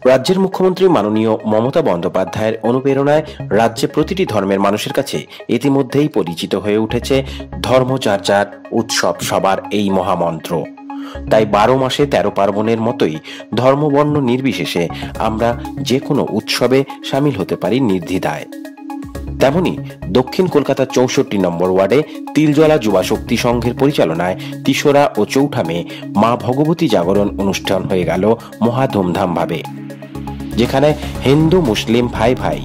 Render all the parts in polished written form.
রাজ্যের মুখ্যমন্ত্রী মাননীয় মমতা বন্দ্যোপাধ্যায়ের অনুপ্রেরণায় রাজ্যে প্রতিটি ধর্মের মানুষের কাছে ইতিমধ্যেই পরিচিত হয়ে উঠেছে ধর্ম যার যার উৎসব সবার এই মহামন্ত্র। তাই 12 মাসে 13 পার্বণের মতোই ধর্মবর্ণ নির্বিশেষে আমরা যে কোনো উৎসবে সামিল হতে পারি নির্দ্বিধায়। তেমনি দক্ষিণ কলকাতার 64 নম্বর ওয়ার্ডে তিলজলা যুবা শক্তি সংঘের পরিচালনায় ৩রা ও ৪ঠা মে মা ভগবতী জাগরণ অনুষ্ঠান হয়ে গেল মহা ধুমধাম ভাবে, যেখানে হিন্দু মুসলিম ভাই ভাই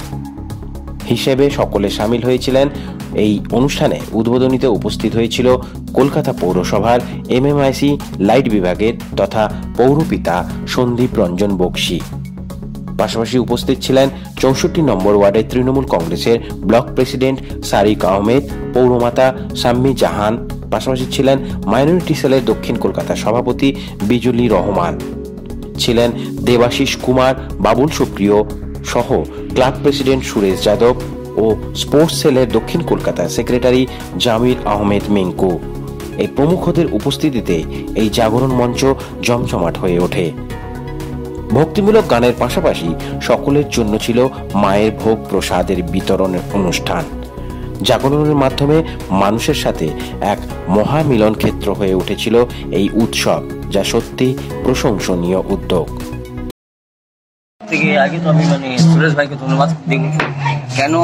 হিসেবে সকলে সামিল হয়েছিলেন। এই অনুষ্ঠানে উদ্বোধনীতে উপস্থিত হয়েছিল কলকাতা পৌরসভার MMIC লাইট বিভাগের তথা পৌরপিতা সন্দীপ রঞ্জন বক্সি। পাশাপাশি উপস্থিত ছিলেন 64 নম্বর ওয়ার্ডের তৃণমূল কংগ্রেসের ব্লক প্রেসিডেন্ট সারিক আহমেদ, পৌরমাতা সাম্মি জাহান, পাশাপাশি ছিলেন মাইনরিটি সেলের দক্ষিণ কলকাতার সভাপতি বিজুলি রহমান, ছিলেন দেবাশিস কুমার, বাবুল সুপ্রিয় সহ ক্লাব প্রেসিডেন্ট সুরেশ যাদব ও স্পোর্টস সেলের দক্ষিণ কলকাতার সেক্রেটারি জামির আহমেদ মিঙ্কু। এই প্রমুখদের উপস্থিতিতে এই জাগরণ মঞ্চ জমজমাট হয়ে ওঠে। ভক্তিমূলক গানের পাশাপাশি সকলের জন্য ছিল মায়ের ভোগ প্রসাদের বিতরণের অনুষ্ঠান। জাগরণের মাধ্যমে মানুষের সাথে এক মহামিলন ক্ষেত্র হয়ে উঠেছিল এই উৎসব, যা সত্যি প্রশংসনীয় উদ্যোগ। আগে তো আমি সুরেশ ভাইকে ধন্যবাদ দিই, কেন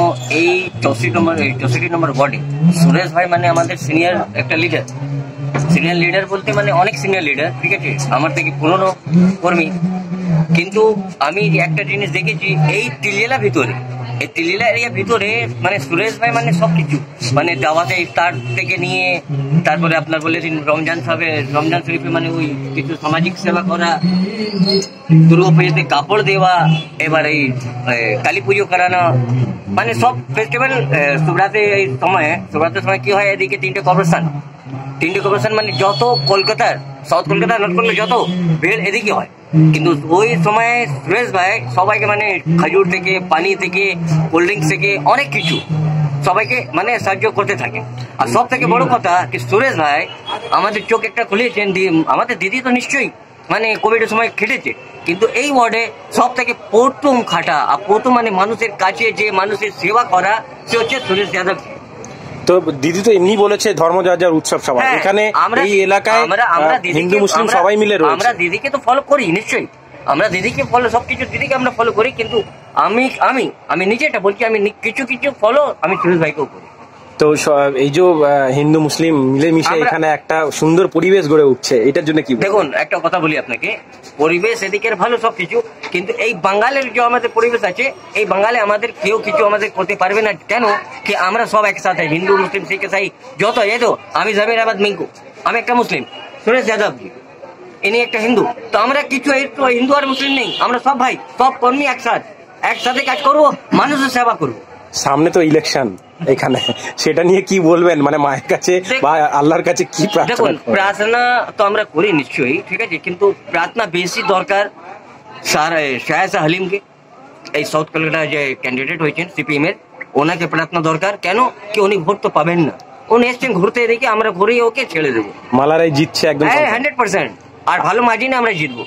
এই 64 নম্বর ওয়ার্ডে সুরেশ ভাই আমাদের সিনিয়র একটা লিডার। সিনিয়র লিডার বলতে অনেক সিনিয়র লিডার, ঠিক আছে, আমার থেকে পুরনো কর্মী। কিন্তু আমি একটা জিনিস দেখেছি, এই তিলজলা এরিয়ার ভিতরে সুরেশ ভাই সবকিছু দাওয়াতে ইফতার থেকে নিয়ে তারপরে আপনার বলেছেন রমজান শরীফে ওই কিছু সামাজিক সেবা করা, দুর্গা পুজোতে কাপড় দেওয়া, এবার এই কালী পুজো করানো, সব ফেস্টিভ্যাল। শুভরাত্রির সময় কি হয়, এদিকে 3টে কর্পোরেশন যত কলকাতার সাউথ কলকাতা নর্থ কলকাতা যত ভিড় এদিকে হয়। কিন্তু ওই সময় সুরেশ ভাই সবাইকে খাজুর থেকে, পানি থেকে, কোল্ড ড্রিঙ্কস থেকে অনেক কিছু সবাইকে সাহায্য করতে থাকে। আর সব থেকে বড় কথা কি, সুরেশ ভাই আমাদের চোখ একটা খুলেছেন। আমাদের দিদি তো নিশ্চয়ই কোভিডের সময় খেটেছে, কিন্তু এই ওয়ার্ডে সব থেকে প্রথম খাটা আর প্রথম মানুষের কাছে যে মানুষের সেবা করা, সে হচ্ছে সুরেশ যাদব। তো দিদি তো এমনি বলেছে ধর্ম যার যার উৎসব সবার, এখানে এই এলাকায় হিন্দু মুসলিম সবাই মিলে রয়েছে। আমরা দিদিকে তো ফলো করি, নিশ্চয়ই আমরা দিদিকে ফলো, সবকিছু দিদিকে আমরা ফলো করি। কিন্তু আমি নিজে এটা বলছি, আমি কিছু ফলো আমি সুরেশ ভাইকেও করি। তো এই যে হিন্দু মুসলিম মিলেমিশে এখানে একটা সুন্দর পরিবেশ গড়ে উঠছে, এটার জন্য কি দেখুন, একটা কথা বলি আপনাকে, পরিবেশ এদিকের ভালো সবকিছু, কিন্তু এই বাঙালির যে আমাদের পরিবেশ আছে, এই বাঙালি আমাদের কেউ কিছু আমাদের করতে পারবে না। কেন কি, আমরা সব একসাথে, হিন্দু মুসলিম শিখ ইসাই যত, এই তো আমি জামির আহমেদ মিঙ্কু, আমি একটা মুসলিম, সুরেশ যাদব জি ইনি একটা হিন্দু। তো আমরা কিছু হিন্দু আর মুসলিম নেই, আমরা সব ভাই, সব কর্মী একসাথে কাজ করবো, মানুষের সেবা করবো। সামনে তো ইলেকশন, এখানে সেটা নিয়ে কি বলবেন, মায়ের কাছে বা আল্লাহর কাছে কি প্রার্থনা? দেখুন, প্রার্থনা তো আমরা করি নিশ্চয়ই, ঠিক আছে, কিন্তু প্রার্থনা বেশি দরকার শাহ হালিমকে, এই সাউথ কলকাতায় যে ক্যান্ডিডেট হয়েছেন CPM এর, ওনাকে প্রার্থনা দরকার। কেন কি, উনি ভোট তো পাবেন না, উনি এসছেন ঘুরতে, এদিকে আমরা ঘুরেই ওকে ছেড়ে দেবো। মালারাই জিতছে একদম 100%, আর ভালো মার্জিনে আমরা জিতবো।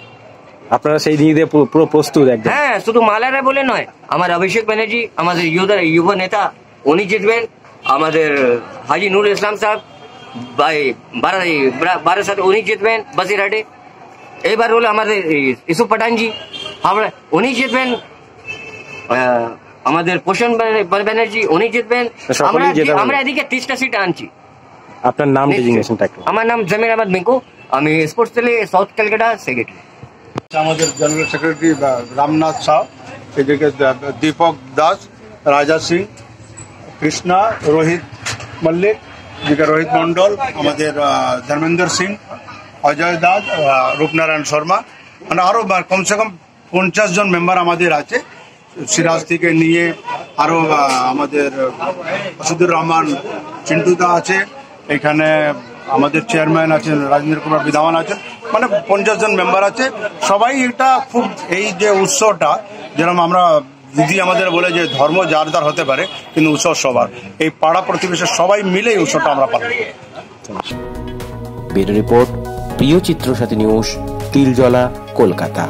আপনারা সেই দিক দিয়ে পুরো প্রস্তুত একদম? হ্যাঁ, শুধু মালারা বলে নয়, আমার অভিষেক ব্যানার্জি আমাদের যুব নেতা, উনি জিতবেন। আমাদের হাজি নুর ইসলাম সাহেব বারাসাত, উনি জিতবেন বসিরহাটে। এবার হলো আমাদের ইউসুফ পাঠানজি, উনি জিতবেন। আমাদের পোষণ ব্যানার্জি, উনি জিতবেন। আমরা এদিকে 30টা সিট আনছি। আপনার নাম? আমার নাম জামির আহমেদ মিঙ্কু, আমি স্পোর্টস সেলে সাউথ কলকাতা সেক্রেটারি। আমাদের জেনারেল সেক্রেটারি রামনাথ শাহ, এদিকে দীপক দাস, রাজা সিং, কৃষ্ণা, রোহিত মল্লিক, এদিকে রোহিত মন্ডল, আমাদের ধর্মেন্দ্র সিং, অজয় দাস, রূপনারায়ণ শর্মা, আরো কমসে কম 50 জন মেম্বার আমাদের আছে। সিরাজ থেকে নিয়ে আরো আমাদের আসিদুর রহমান চিন্টুদা আছে, এখানে আমাদের চেয়ারম্যান আছেন রাজেন্দ্র কুমার বিধান আছেন, 50 জন মেম্বার আছে। সবাই এটা খুব, এই যে উৎসবটা, যেরকম আমরা দিদি আমাদের বলে যে ধর্ম যার যার হতে পারে, কিন্তু উৎসব সবার, এই পাড়া প্রতিবেশের সবাই মিলে এই উৎসবটা আমরা পালন করি। ব্যুরো রিপোর্ট, প্রিয় চিত্র সাথী নিউজ, তিলজলা, কলকাতা।